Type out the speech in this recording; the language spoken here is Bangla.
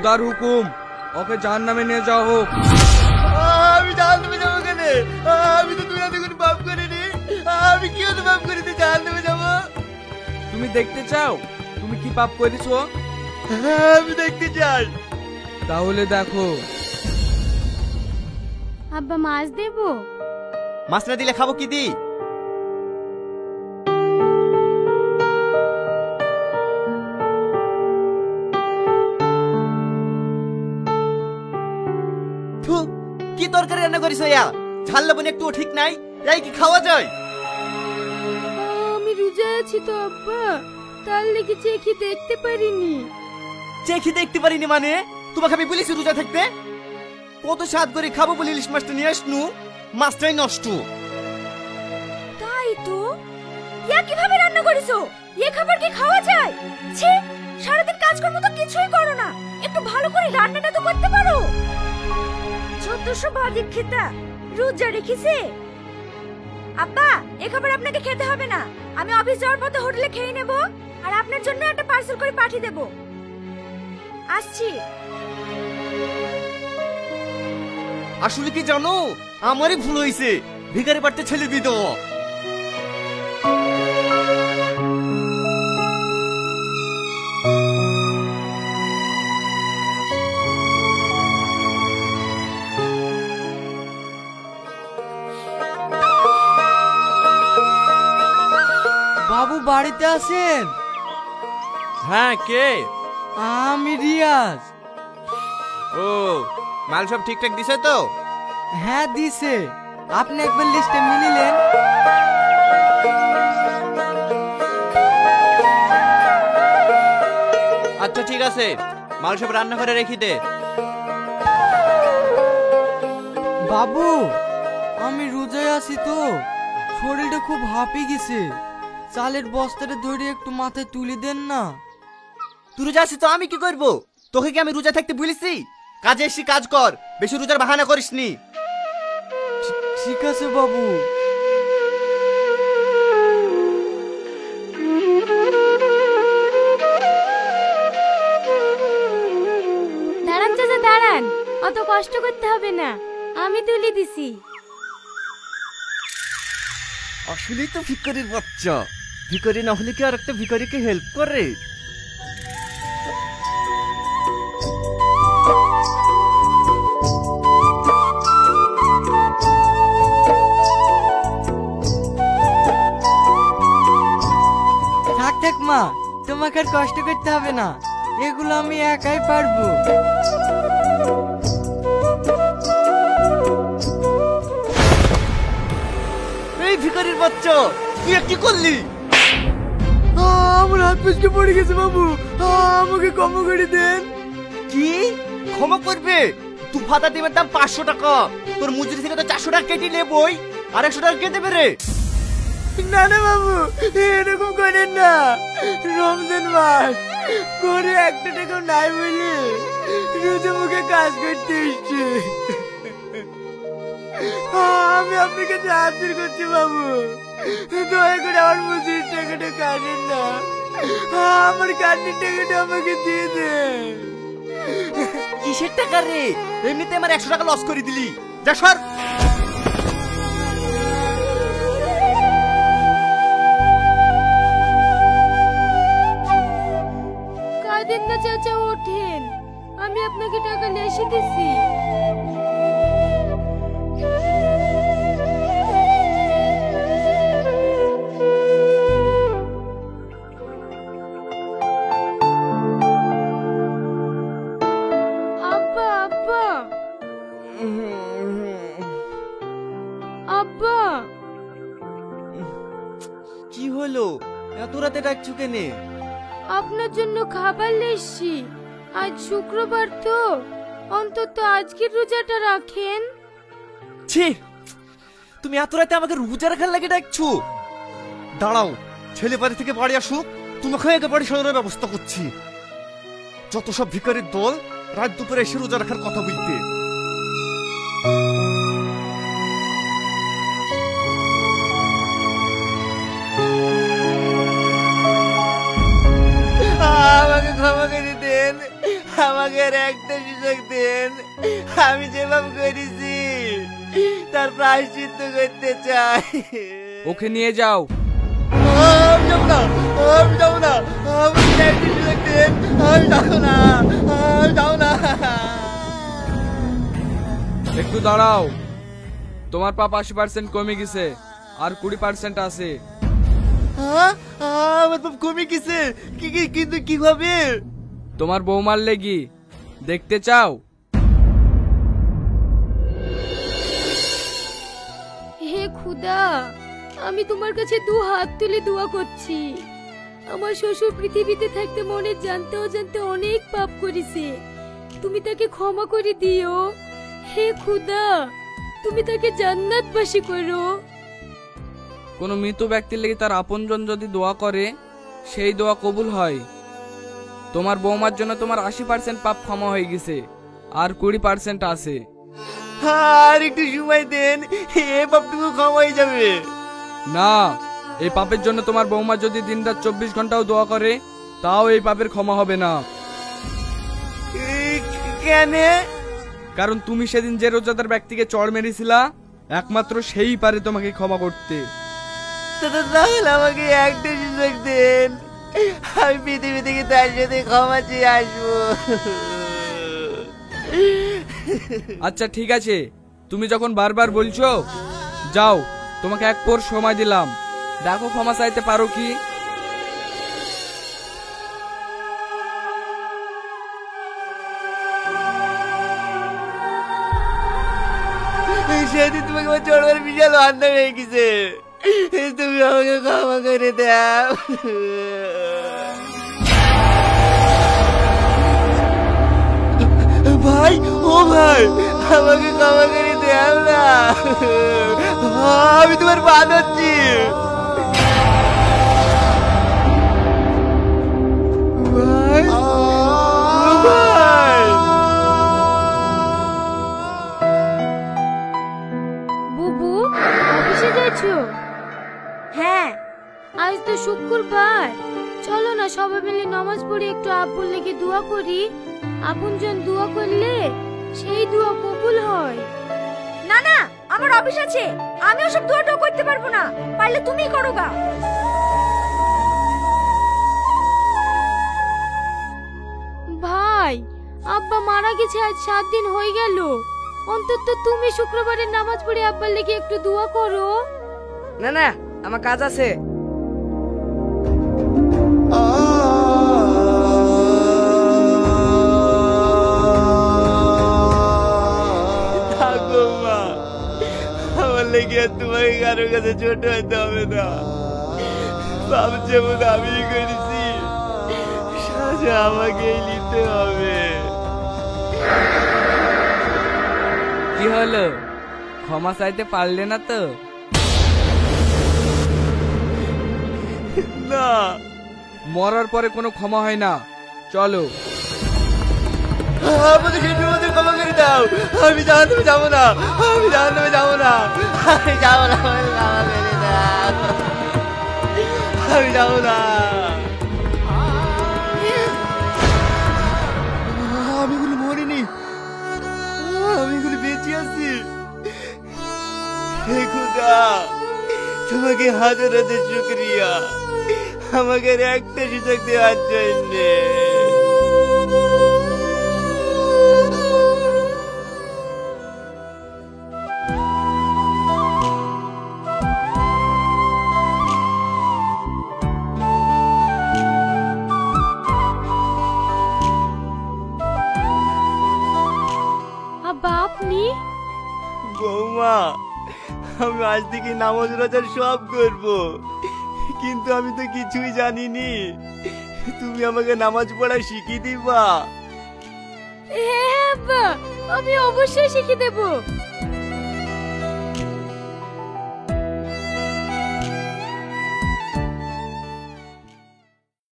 খোদার হুকুম, ওকে জাহান্নামে নিয়ে যাও হোক। আমি জাহান্নামে যাবো কেন? আমি তো দুনিয়াতে কোনো পাপ করিনি। আমি কি হতে পাপ করিতে জাহান্নামে যাবো? তুমি দেখতে চাও তুমি কি পাপ করেছো? আমি দেখতে চাই। তাহলে দেখো। আব্বা মাছ দেবো? মাছ না দিলে খাবো কি দি? কি তরকারি রান্না করিস? ঝাল লবণ একটু ঠিক নাই, এই কি খাওয়া যায়? আমি রোজা আছি তো আব্বা, তার লেগে চেখে দেখতে পারিনি। চেখে দেখতে পারিনি মানে? তোমাকে আমি বলেছি রোজা থাকতে? কত স্বাদ করে খাবো বলে ইলিশ মাছটা নিয়ে আসনু, মাছটাই নষ্ট। তাই তো, ইয়া কিভাবে রান্না করিছো? এই খাবার কি খাওয়া যায়? ছি, সারাদিন কাজকর্ম তো কিছুই করো না, একটু ভালো করে রান্নাটা তো করতে পারো। যত সব আদিক খেতা রোজা রেখেছে। আব্বা, এই খাবার আপনাকে খেতে হবে না, আমি অফিস যাওয়ার পথে হোটেলে খেয়ে নেব, আর আপনার জন্য একটা পার্সেল করে পাঠিয়ে দেব। আসছি। আসলে কি জানো, আমারই ভুল হয়েছে, ভিখারি বাড়তে ছেলে বিধবা। বাবু বাড়িতে আছেন? হ্যাঁ, কে? আমি রিয়াজ। ও, মাল সব ঠিকঠাক দিছে তো? হ্যাঁ দিছে, আপনি একবার লিস্টে মিলিলেন। আচ্ছা ঠিক আছে, মাল সব রান্না করে রেখে দে। বাবু আমি রোজায় আছি তো, শরীরটা খুব হাঁপিয়ে গেছে, চালের বস্তাটা ধরে একটু মাথায় তুলে দেন না। তুই রোজা আছিস তো আমি কি করবো? তোকে কি আমি রোজা থাকতে বলেছি? কাজে এসে কাজ কর, বেশি রোজার বাহানা করিসনি। ঠিক আছে বাবু। দাঁড়ান চাচা দাঁড়ান, অত কষ্ট করতে হবে না, আমি তুলে দিছি। আসলেই তো ভিখারির বাচ্চা, ভিখারি না হলে কি আর একটা ভিখারিকে হেল্প করে? থাক থাক মা, তোমাকে আর কষ্ট করতে হবে না, এগুলো আমি একাই পারবো। এই ভিখারির বাচ্চা, তুই কি করলি? আমার হাত পিছকে পড়ে গেছে বাবু, আমাকে ক্ষমা করে দেন। কি ক্ষমা করবে? তুই ভাতা দেবের দাম 500 টাকা, তোর মজুরি থেকে তো 400 টাকা কেটে নেবই, আর 100 টাকা কে দেবে রে? না না বাবু, এরকম করেন না, রমজান মাস করে একটা টাকাও নাই বলে রোজা মুখে কাজ করতে এসছে। আমি আপনার কাছে হাজির করছি বাবু, দয়া করে আমার মজুরির টাকাটা কাটেন না, আমার কাজের টাকাটা আমাকে দিয়ে দেন। কিসের টাকা রে? এমনিতে আমার 100 টাকা লস করে দিলি, যা সর। কাঁদেন না চাচা, ওঠেন, আমি আপনাকে টাকা নিয়ে এসে দিছি। আব্বা আব্বা আব্বা, কি হলো, এত রাতে ডাকছো কেনে? আপনার জন্য খাবার লেসছি, আজ শুক্রবার তো, অন্তত আজকের রোজাটা রাখেন। ছি, তুমি এত রাতে আমাকে রোজা রাখার লাগে ডাকছো? দাঁড়াও, ছেলে বাড়ি থেকে বাড়ি আসুক, তোমাকে একে বাড়ি সরানোর ব্যবস্থা করছি। যত সব ভিখারির দল রাত দুপুরে এসে রোজা রাখার কথা বলতে। আমাকে ক্ষমা করে দেন, আমাকে আর একটা সুযোগ দেন। আমি যেভাবে করেছি তার প্রায়শ্চিত্ত করতে চাই। ওকে নিয়ে যাও। আমি যাবো না, আমি যাবো না, আমাকে একটা সুযোগ দেন। আমি যাবো না, আমি যাবো না। একটু দাঁড়াও, তোমার পাপ 80% কমে গেছে, আর 20% আছে। আমার পাপ কমে গেছে, কিন্তু কিভাবে? তোমার বৌমার লেগি দেখতে চাও? হে খুদা, আমি তোমার কাছে 2 হাত তুলে দোয়া করছি। আমার শ্বশুর পৃথিবীতে থাকতে মনে জানতে অজান্তে অনেক পাপ করেছে, তুমি তাকে ক্ষমা করে দিও। হে খুদা, তুমি তাকে জান্নাতবাসী করো। কোনো মৃত ব্যক্তির লেগে তার আপনজন যদি দোয়া করে, সেই দোয়া কবুল হয়। তোমার বৌমার জন্য তোমার 80% পাপ ক্ষমা হয়ে গেছে, আর 20% আছে। আর একটু সময় দেন, এ পাপটুকু ক্ষমা হয়ে যাবে। না, এই পাপের জন্য তোমার বৌমা যদি দিনরাত 24 ঘন্টাও দোয়া করে, তাও এই পাপের ক্ষমা হবে না। কেন? কারণ তুমি সেদিন যে রোজাদার ব্যক্তিকে চড় মেরেছিলা, একমাত্র সেই পারে তোমাকে ক্ষমা করতে। তাহলে আমাকে একটা সুযোগ দেন, আমি পৃথিবী থেকে তার সাথে ক্ষমা চেয়ে আসবো। আচ্ছা ঠিক আছে, তুমি যখন বারবার বলছো, যাও, তোমাকে 1 পর সময় দিলাম, দেখো ক্ষমা চাইতে পারো কি। সেদিন তোমাকে আমার চড়বার বিশাল অন্যায় হয়ে গেছে, তুমি আমাকে ক্ষমা করে দাও। ভাই, ও ভাই, আমাকে ক্ষমা করে দাও না, আমি তোমার পা ধরছি। ভাই, ও ভাই। বুবু, অফিসে যাচ্ছো? হ্যাঁ, আজ তো শুক্রবার, চলো না সবাই মিলে নামাজ পড়ে একটু আব্বুর লেগে দোয়া করি। আপনজন দোয়া করলে সেই দোয়া কবুল হয়। না না, আমার অফিস আছে, আমি ওসব দোয়াটাও করতে পারবো না, পারলে তুমিই করো গা। ভাই, আব্বা মারা গেছে আজ 7 দিন হয়ে গেল, অন্তত তুমি শুক্রবারের নামাজ পড়ে আব্বার লেগে একটু দোয়া করো। না না, আমার কাজ আছে। থাকো মা, আমার লেগে আর তোমাকে কারো কাছে ছোট হতে হবে না। পাপ যেমন আমি করেছি, সাজা আমাকেই নিতে হবে। কি হলো, ক্ষমা চাইতে পারলে না তো? না, মরার পরে কোনো ক্ষমা হয় না, চলো। আমাকে সেটার মধ্যে ক্ষমা করে দাও, আমি জাহান্নামে যাবো না, আমি জাহান্নামে যাবো না, আমি যাবো না, আমাকে ক্ষমা করে দাও, আমি যাবো না। আমি এগুলো মরিনি, আমি এগুলো বেঁচে আছি। হে খোদা, তোমাকে হাজার হাজার শুকরিয়া আমাকে আর একটা সুযোগ দেওয়ার জন্যে। আব্বা, আপনি? বৌমা, আমি আজ থেকে নামাজ রোজা সব করব, কিন্তু আমি তো কিছুই জানিনি। তুমি আমাকে নামাজ পড়া শিখিয়ে দিবা? হ্যাঁ আব্বা, আমি অবশ্যই শিখিয়ে দেব।